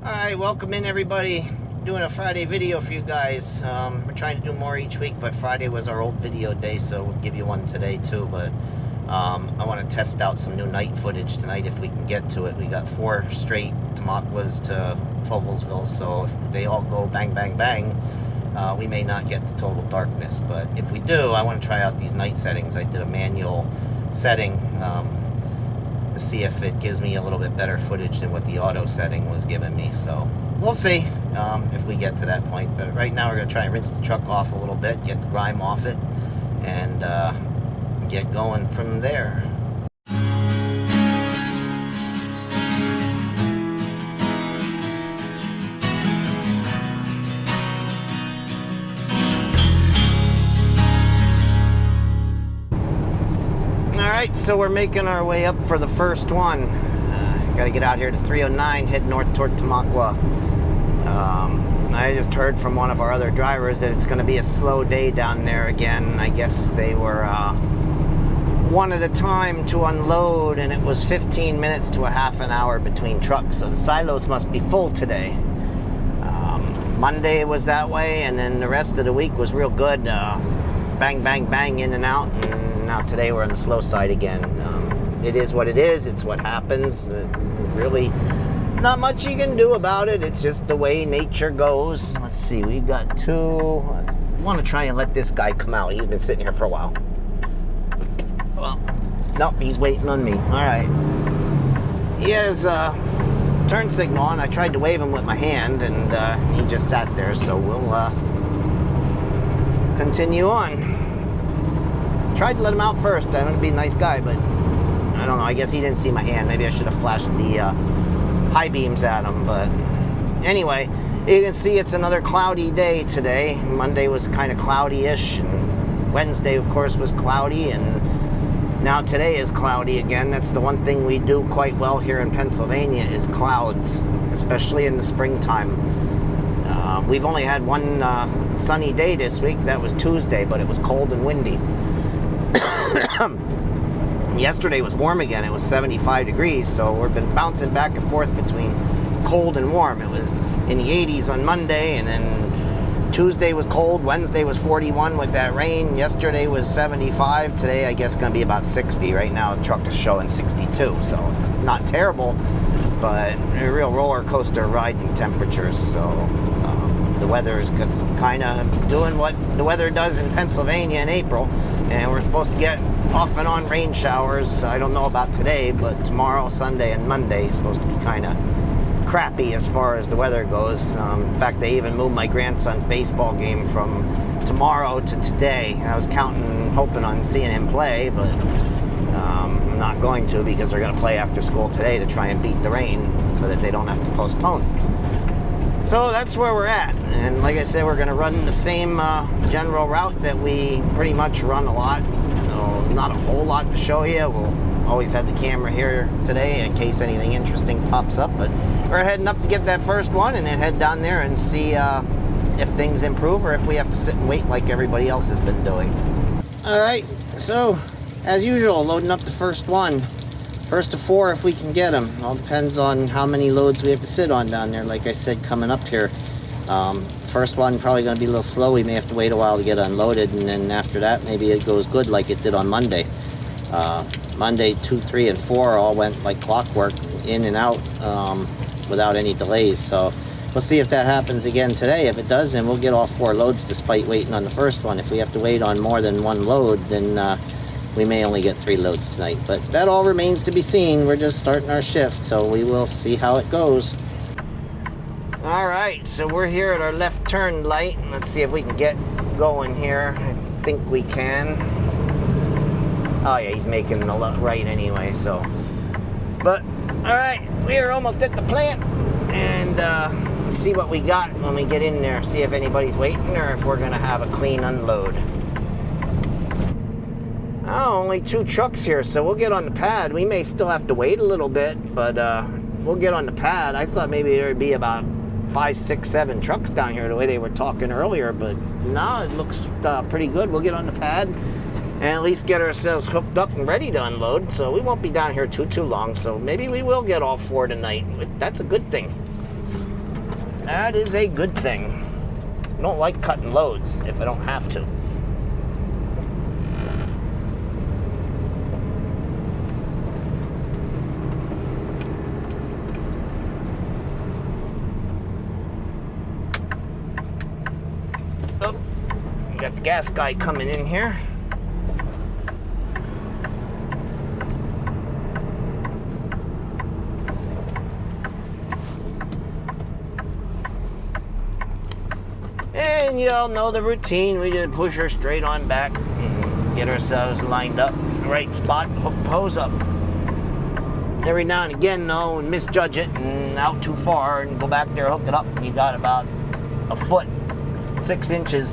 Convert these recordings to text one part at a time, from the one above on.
Alright, welcome in everybody. Doing a Friday video for you guys. We're trying to do more each week, but Friday was our old video day, so we'll give you one today too. But I want to test out some new night footage tonight if we can get to it. We got 4 straight Tamaquas to Fogelsvilles, so if they all go bang, bang, bang, we may not get the total darkness. But if we do, I want to try out these night settings. I did a manual setting to see if it gives me a little bit better footage than what the auto setting was giving me. So we'll see if we get to that point. But right now we're going to try and rinse the truck off a little bit, get the grime off it, and get going from there. Alright, so we're making our way up for the first one. Got to get out here to 309, head north toward Tamaqua. I just heard from one of our other drivers that it's going to be a slow day down there again. I guess they were one at a time to unload, and it was 15 minutes to a half an hour between trucks, so the silos must be full today. Monday was that way, and then the rest of the week was real good. Bang, bang, bang, in and out, and now today we're on the slow side again. It is what it is. It's what happens. Really not much you can do about it. It's just the way nature goes. Let's see, we've got 2. I want to try and let this guy come out. He's been sitting here for a while. Well, nope, he's waiting on me. All right. He has a turn signal on. I tried to wave him with my hand, and he just sat there, so we'll continue on. Tried to let him out first. I'm going to be a nice guy, but I don't know. I guess he didn't see my hand. Maybe I should have flashed the high beams at him. But anyway, you can see it's another cloudy day today. Monday was kind of cloudy-ish, and Wednesday, of course, was cloudy, and now today is cloudy again. That's the one thing we do quite well here in Pennsylvania is clouds, especially in the springtime. We've only had one sunny day this week. That was Tuesday, but it was cold and windy. Yesterday was warm again. It was 75 degrees, so we've been bouncing back and forth between cold and warm. It was in the 80s on Monday, and then Tuesday was cold. Wednesday was 41 with that rain. Yesterday was 75. Today, I guess, going to be about 60. Right now, the truck is showing 62, so it's not terrible, but a real roller coaster ride in temperatures. So the weather is just kind of doing what the weather does in Pennsylvania in April, and we're supposed to get off and on rain showers. I don't know about today, but tomorrow, Sunday, and Monday is supposed to be kind of crappy as far as the weather goes. In fact, they even moved my grandson's baseball game from tomorrow to today. I was hoping on seeing him play, but I'm not going to, because they're going to play after school today to try and beat the rain so that they don't have to postpone. So that's where we're at, and like I said, we're going to run the same general route that we pretty much run a lot. Not a whole lot to show you. We'll always have the camera here today in case anything interesting pops up, but we're heading up to get that first one and then head down there and see if things improve or if we have to sit and wait like everybody else has been doing. Alright, so as usual, loading up the first one. First of 4 if we can get them. All depends on how many loads we have to sit on down there, like I said, coming up here. First one probably going to be a little slow. We may have to wait a while to get unloaded, and then after that maybe it goes good like it did on Monday. Monday 2, 3, and 4 all went like clockwork, in and out without any delays. So we'll see if that happens again today. If it does, then we'll get all 4 loads despite waiting on the first one. If we have to wait on more than 1 load, then we may only get 3 loads tonight, but that all remains to be seen. We're just starting our shift, so we will see how it goes. Alright, so we're here at our left turn light. Let's see if we can get going here. I think we can. Oh yeah, he's making a lot right anyway, so. But, alright, we are almost at the plant, and let's see what we got when we get in there. See if anybody's waiting or if we're going to have a clean unload. Oh, only 2 trucks here, so we'll get on the pad. We may still have to wait a little bit, but we'll get on the pad. I thought maybe there'd be about 5, 6, 7 trucks down here the way they were talking earlier, but no, it looks pretty good. We'll get on the pad and at least get ourselves hooked up and ready to unload, so we won't be down here too long, so maybe we will get all 4 tonight. That's a good thing. That is a good thing. I don't like cutting loads if I don't have to. Oh, we got the gas guy coming in here. And you all know the routine. We just push her straight on back and get ourselves lined up in the right spot, hook the hose up. Every now and again, though, and misjudge it and out too far and go back there, hook it up, and you got about a foot, 6 inches,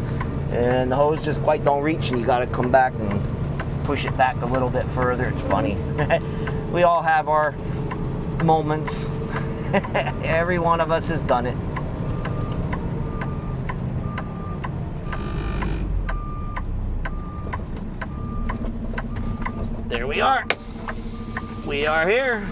and the hose just quite don't reach, and you got to come back and push it back a little bit further. It's funny. We all have our moments. Every one of us has done it. There we are. We are here.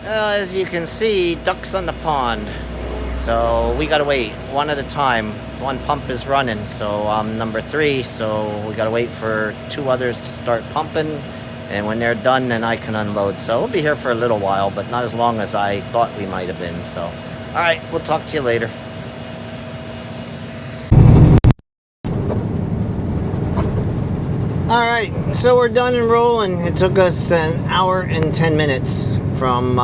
Well, as you can see, ducks on the pond. So we gotta wait one at a time. One pump is running, so I'm number 3, so we gotta wait for 2 others to start pumping. And when they're done, then I can unload. So we'll be here for a little while, but not as long as I thought we might have been. So, all right, we'll talk to you later. All right, so we're done and rolling. It took us an hour and 10 minutes from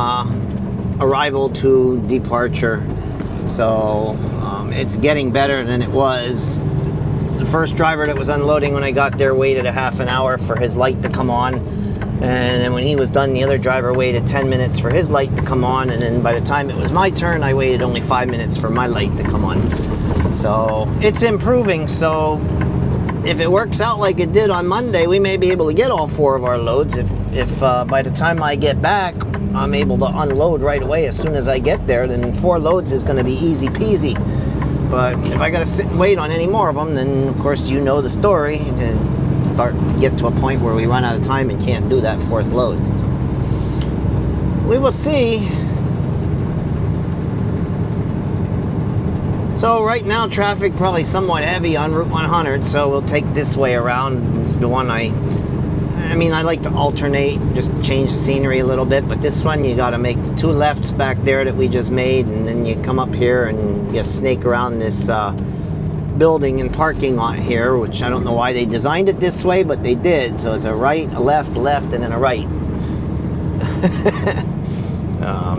arrival to departure. So it's getting better than it was. The first driver that was unloading when I got there waited a half an hour for his light to come on. And then when he was done, the other driver waited 10 minutes for his light to come on. And then by the time it was my turn, I waited only 5 minutes for my light to come on. So it's improving. So if it works out like it did on Monday, we may be able to get all 4 of our loads. If by the time I get back, I'm able to unload right away as soon as I get there, then 4 loads is going to be easy peasy. But if I got to sit and wait on any more of them, then of course you know the story. And start to get to a point where we run out of time and can't do that 4th load. So we will see. So right now traffic probably somewhat heavy on Route 100, so we'll take this way around. It's the one I mean, I like to alternate just to change the scenery a little bit, but this one you got to make the 2 lefts back there that we just made, and then you come up here and you snake around this building and parking lot here, which I don't know why they designed it this way, but they did. So it's a right, a left, and then a right.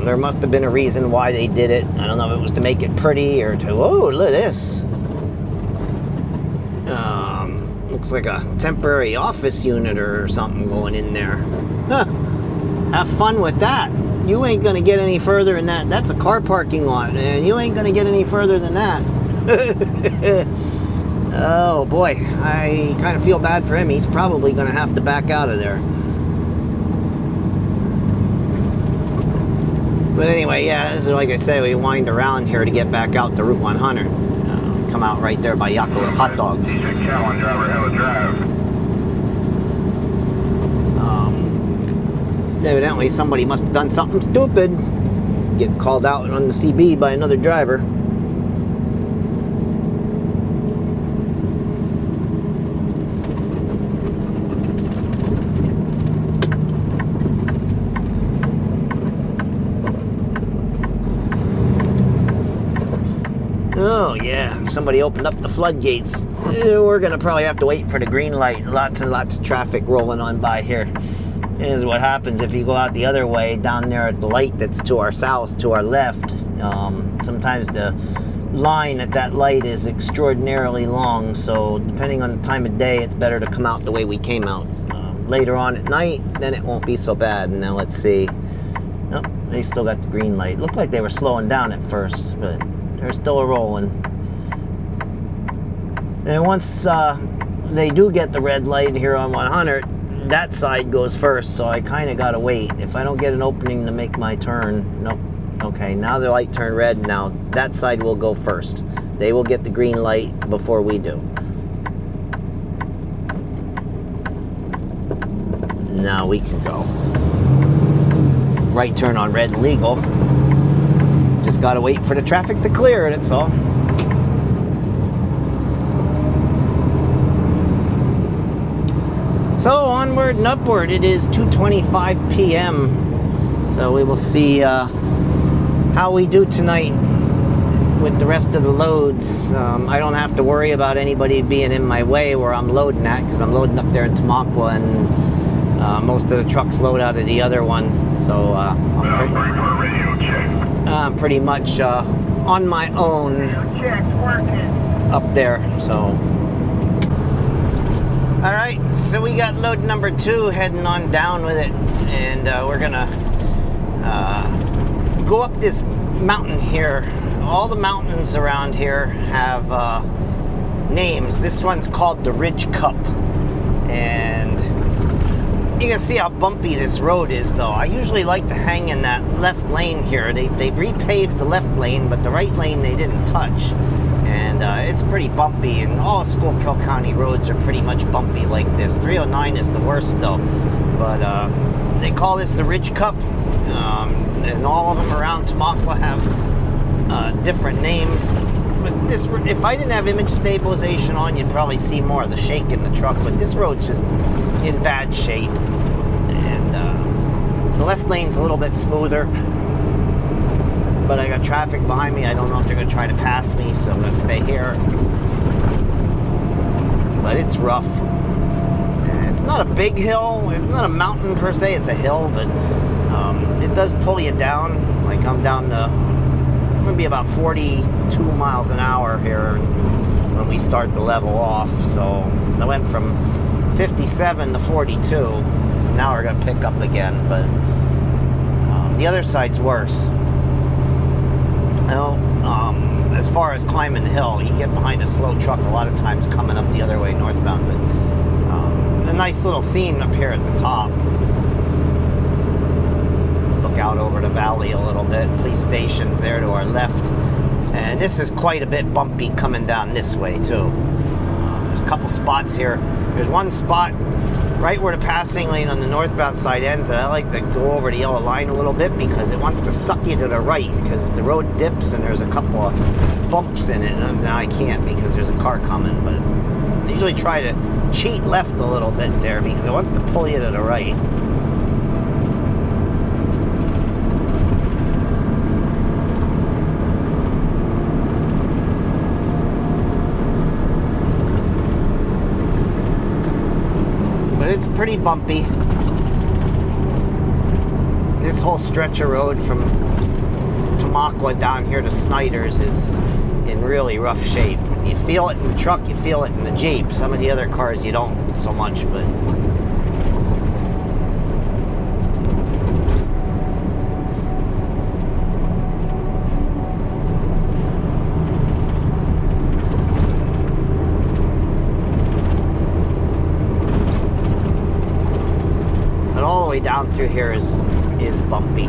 There must have been a reason why they did it. I don't know if it was to make it pretty or to, oh, look at this. Looks like a temporary office unit or something going in there. Huh. Have fun with that. You ain't gonna get any further than that. That's a car parking lot, and you ain't gonna get any further than that. Oh boy, I kind of feel bad for him. He's probably gonna have to back out of there. But anyway, yeah, this is like I say, we wind around here to get back out to Route 100. Come out right there by Yakko's Hot Dogs. Evidently somebody must have done something stupid. Get called out on the CB by another driver. Oh yeah, somebody opened up the floodgates. We're gonna probably have to wait for the green light. Lots and lots of traffic rolling on by here. This is what happens if you go out the other way, down there at the light that's to our south, to our left. Sometimes the line at that light is extraordinarily long, so depending on the time of day, it's better to come out the way we came out. Later on at night, then it won't be so bad. And now let's see. Nope, they still got the green light. Looked like they were slowing down at first, but they're still rolling. And once they do get the red light here on 100, that side goes first, so I kind of got to wait. If I don't get an opening to make my turn, nope. Okay, now the light turned red, now that side will go first. They will get the green light before we do. Now we can go. Right turn on red legal. Just gotta wait for the traffic to clear, that's all. So onward and upward. It is 2:25 p.m. So we will see how we do tonight with the rest of the loads. I don't have to worry about anybody being in my way where I'm loading at, because I'm loading up there in Tamaqua, and most of the trucks load out of the other one. So I'm pretty much on my own up there. So all right, so we got load number 2 heading on down with it, and we're gonna go up this mountain here. All the mountains around here have names. This one's called the Ridge Cup, and you can see how bumpy this road is, though. I usually like to hang in that left lane here. They repaved the left lane, but the right lane they didn't touch. And it's pretty bumpy, and all Schuylkill County roads are pretty much bumpy like this. 309 is the worst, though. But they call this the Ridge Cup, and all of them around Tamaqua have different names. But this, if I didn't have image stabilization on, you'd probably see more of the shake in the truck. But this road's just in bad shape, and the left lane's a little bit smoother. But I got traffic behind me. I don't know if they're going to try to pass me, so I'm going to stay here. But it's rough. It's not a big hill. It's not a mountain per se. It's a hill, but it does pull you down. Like I'm down to, I'm going to be about 42 miles an hour here when we start the level off. So I went from 57 to 42. Now we're going to pick up again, but the other side's worse. As far as climbing the hill, you get behind a slow truck a lot of times coming up the other way northbound, but a nice little scene up here at the top. Look out over the valley a little bit. Police station's there to our left, and this is quite a bit bumpy coming down this way too. There's a couple spots here. There's one spot right where the passing lane on the northbound side ends, and I like to go over the yellow line a little bit because it wants to suck you to the right, because the road dips and there's a couple of bumps in it. And now I can't because there's a car coming, but I usually try to cheat left a little bit there because it wants to pull you to the right. It's pretty bumpy. This whole stretch of road from Tamaqua down here to Snyder's is in really rough shape. You feel it in the truck, you feel it in the Jeep. Some of the other cars you don't so much, but down through here is bumpy.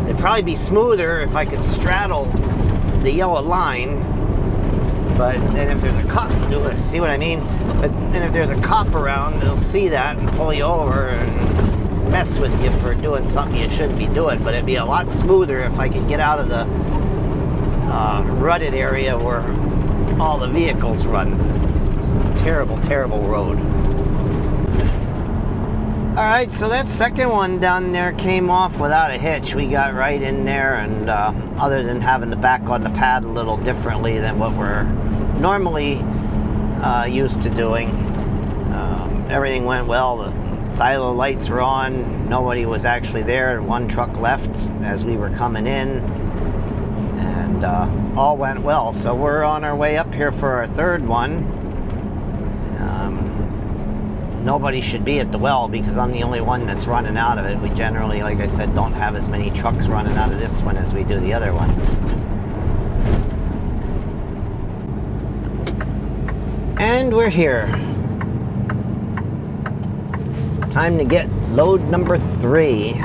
It'd probably be smoother if I could straddle the yellow line, but then if there's a cop, see what I mean? But then if there's a cop around, they'll see that and pull you over and mess with you for doing something you shouldn't be doing. But it'd be a lot smoother if I could get out of the rutted area where all the vehicles run. It's a terrible, terrible road. Alright, so that second one down there came off without a hitch. We got right in there, and other than having the back on the pad a little differently than what we're normally used to doing, everything went well. The silo lights were on. Nobody was actually there. One truck left as we were coming in, and all went well. So we're on our way up here for our third one. Nobody should be at the well because I'm the only one that's running out of it. We generally, like I said, don't have as many trucks running out of this one as we do the other one. And we're here. Time to get load number 3.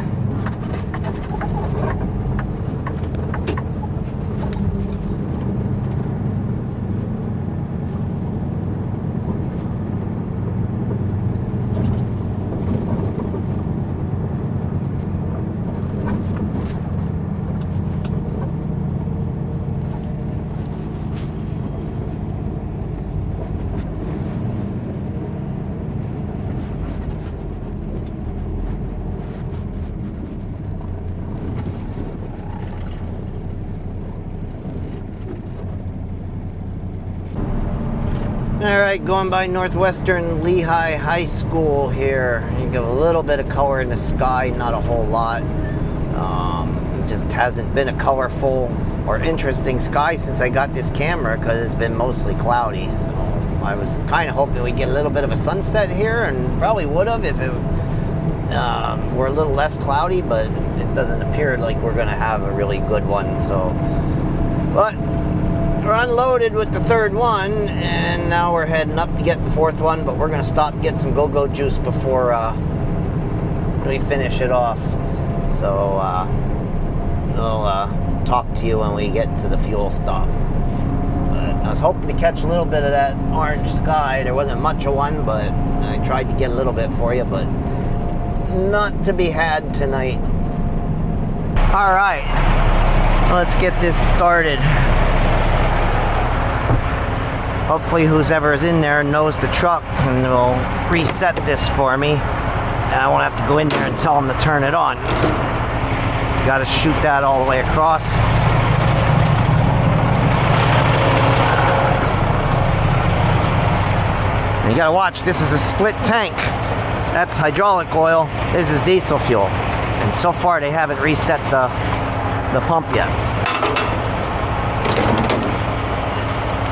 Alright, going by Northwestern Lehigh High School here. You get a little bit of color in the sky, not a whole lot. It just hasn't been a colorful or interesting sky since I got this camera because it's been mostly cloudy. So I was kind of hoping we'd get a little bit of a sunset here, and probably would have if it were a little less cloudy, but it doesn't appear like we're going to have a really good one. So, but we're unloaded with the third one, and now we're heading up to get the fourth one, but we're going to stop and get some go-go juice before we finish it off. So we'll talk to you when we get to the fuel stop. But I was hoping to catch a little bit of that orange sky. There wasn't much of one, but I tried to get a little bit for you, but not to be had tonight. All right, let's get this started. Hopefully whoever's in there knows the truck and will reset this for me. And I won't have to go in there and tell them to turn it on. Got to shoot that all the way across. And you got to watch, this is a split tank. That's hydraulic oil, this is diesel fuel. And so far they haven't reset the pump yet.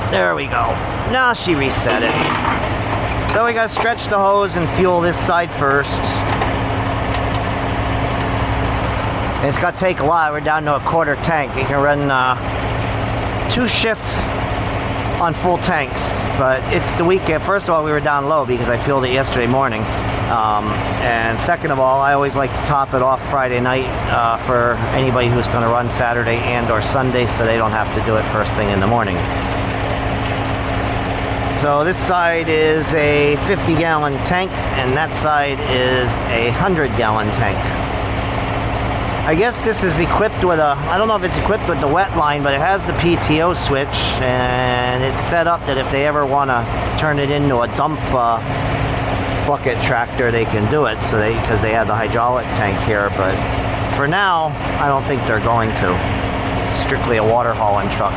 There we go. Now she reset it. So we gotta stretch the hose and fuel this side first. And it's gonna take a lot. We're down to a quarter tank. You can run 2 shifts on full tanks, but it's the weekend. First of all, we were down low because I fueled it yesterday morning. And second of all, I always like to top it off Friday night for anybody who's gonna run Saturday and or Sunday, so they don't have to do it first thing in the morning. So this side is a 50-gallon tank, and that side is a 100-gallon tank. I guess this is equipped with a, I don't know if it's equipped with the wet line, but it has the PTO switch, and it's set up that if they ever want to turn it into a dump bucket tractor, they can do it, so because they have the hydraulic tank here. But for now, I don't think they're going to. It's strictly a water hauling truck.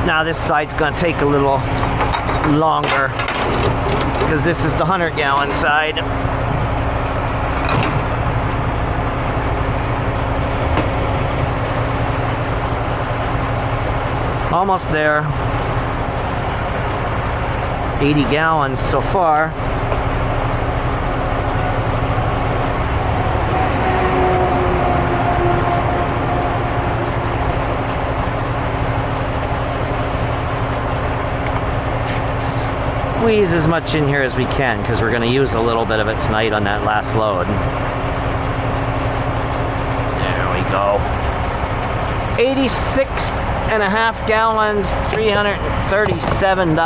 Now this side's going to take a little longer because this is the 100-gallon side. Almost there. 80 gallons so far. Squeeze as much in here as we can because we're going to use a little bit of it tonight on that last load. There we go. 86.5 gallons, $337.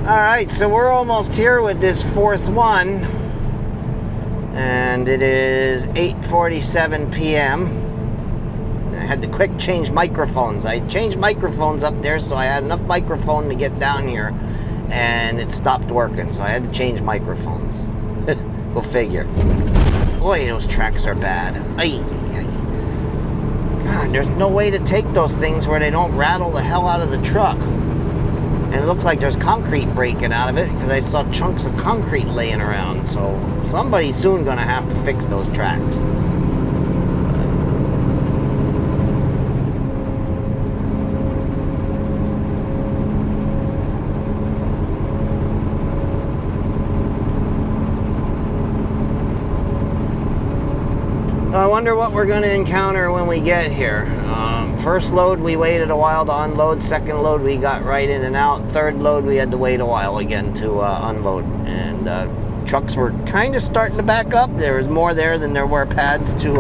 Alright, so we're almost here with this fourth one. And it is 8:47 p.m. I had to quick change microphones. I changed microphones up there so I had enough microphone to get down here, and it stopped working, so I had to change microphones. Go figure. Boy, those tracks are bad. Ay, ay. God, there's no way to take those things where they don't rattle the hell out of the truck. And it looks like there's concrete breaking out of it because I saw chunks of concrete laying around. So somebody's soon going to have to fix those tracks. I wonder what we're going to encounter when we get here. First load we waited a while to unload. Second load we got right in and out. Third load we had to wait a while again to unload. And trucks were kind of starting to back up. There was more there than there were pads to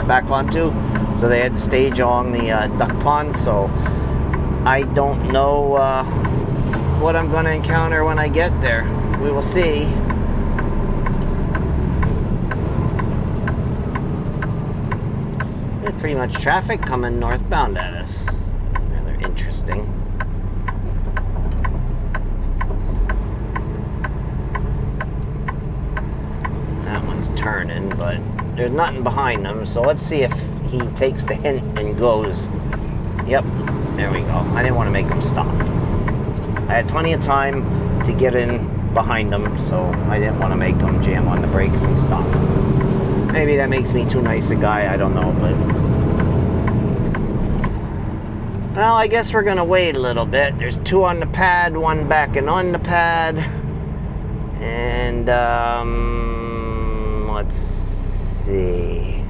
back onto. So they had to stage along the duck pond. So I don't know what I'm going to encounter when I get there. We will see. Pretty much traffic coming northbound at us. Rather interesting. That one's turning, but there's nothing behind him, so let's see if he takes the hint and goes. Yep, there we go. I didn't want to make him stop. I had plenty of time to get in behind him, so I didn't want to make him jam on the brakes and stop. Maybe that makes me too nice a guy, I don't know, but... Well, I guess we're gonna wait a little bit. There's 2 on the pad, 1 backing on the pad. And, let's see.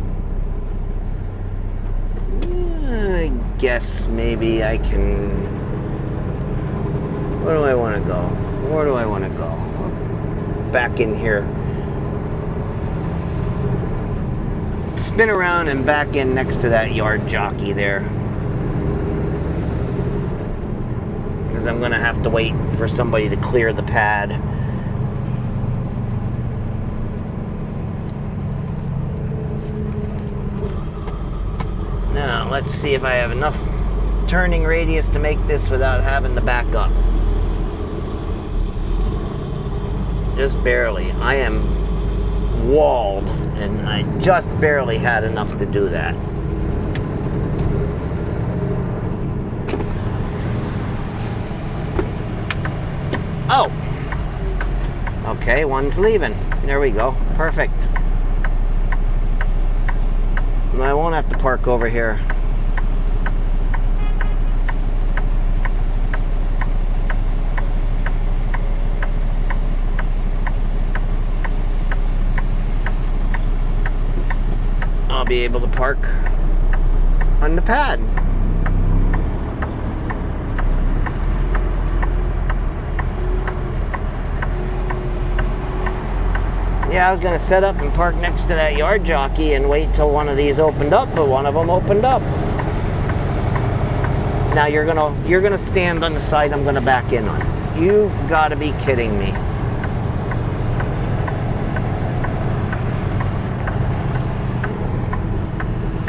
I guess maybe I can... Where do I want to go? Where do I want to go? Back in here. Spin around and back in next to that yard jockey there. Because I'm going to have to wait for somebody to clear the pad. Now, let's see if I have enough turning radius to make this without having to back up. Just barely. I am walled, and I just barely had enough to do that. Oh! Okay, one's leaving. There we go. Perfect. I won't have to park over here. I'll be able to park on the pad. Yeah, I was going to set up and park next to that yard jockey and wait till one of these opened up, but one of them opened up. Now you're gonna stand on the side I'm gonna back in on. You gotta be kidding me.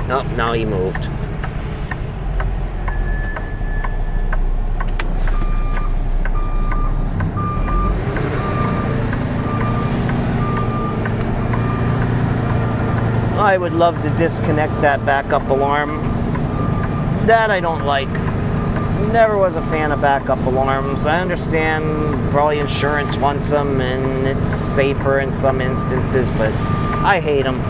Oh, now he moved. I would love to disconnect that backup alarm. That I don't like. Never was a fan of backup alarms. I understand probably insurance wants them and it's safer in some instances, but I hate them.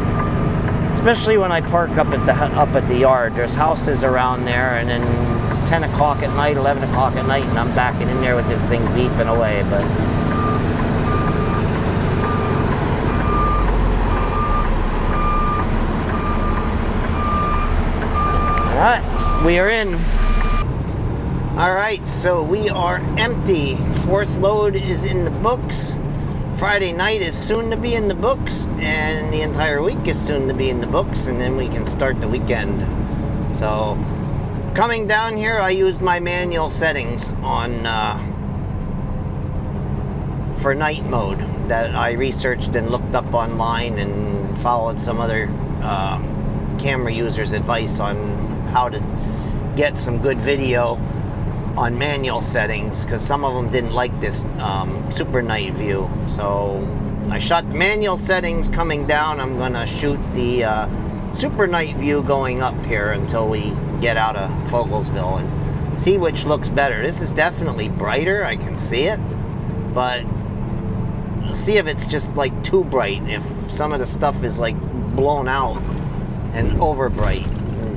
Especially when I park up at the yard. There's houses around there, and then it's 10 o'clock at night, 11 o'clock at night, and I'm backing in there with this thing beeping away, but... Alright, we are in. Alright, so we are empty. 4th load is in the books. Friday night is soon to be in the books, and the entire week is soon to be in the books, and then we can start the weekend. So, coming down here, I used my manual settings on for night mode that I researched and looked up online and followed some other camera users' advice on how to get some good video on manual settings, because some of them didn't like this super night view. So I shot the manual settings coming down. I'm gonna shoot the super night view going up here until we get out of Fogelsville and see which looks better. This is definitely brighter, I can see it, but see if it's just like too bright, if some of the stuff is like blown out and over bright,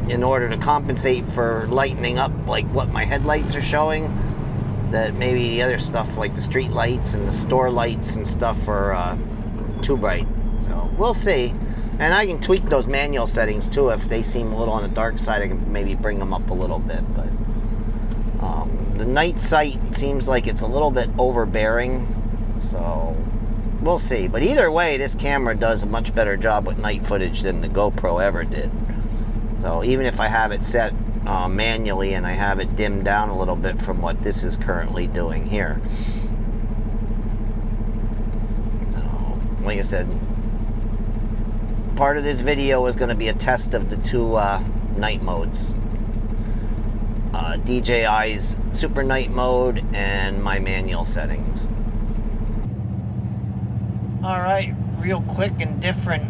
in order to compensate for lightening up like what my headlights are showing, that maybe the other stuff like the street lights and the store lights and stuff are too bright. So we'll see. And I can tweak those manual settings too. If they seem a little on the dark side, I can maybe bring them up a little bit. But the night sight seems like it's a little bit overbearing, so we'll see. But either way, this camera does a much better job with night footage than the GoPro ever did. So even if I have it set manually and I have it dimmed down a little bit from what this is currently doing here. So, like I said, part of this video is going to be a test of the two night modes. DJI's Super Night Mode and my manual settings. Alright, real quick and different.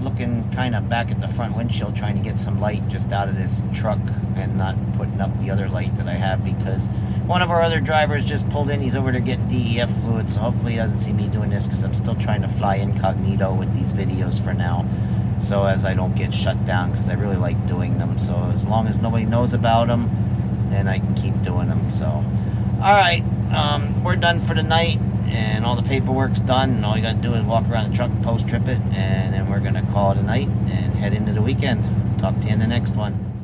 looking kind of back at the front windshield, trying to get some light just out of this truck and not putting up the other light that I have, because one of our other drivers just pulled in. He's over to get DEF fluid, so hopefully he doesn't see me doing this, because I'm still trying to fly incognito with these videos for now, so as I don't get shut down, because I really like doing them. So as long as nobody knows about them, then I can keep doing them. So alright, we're done for the night, and all the paperwork's done, and all you gotta do is walk around the truck, post trip it, and then we're gonna call it a night and head into the weekend. Talk to you in the next one.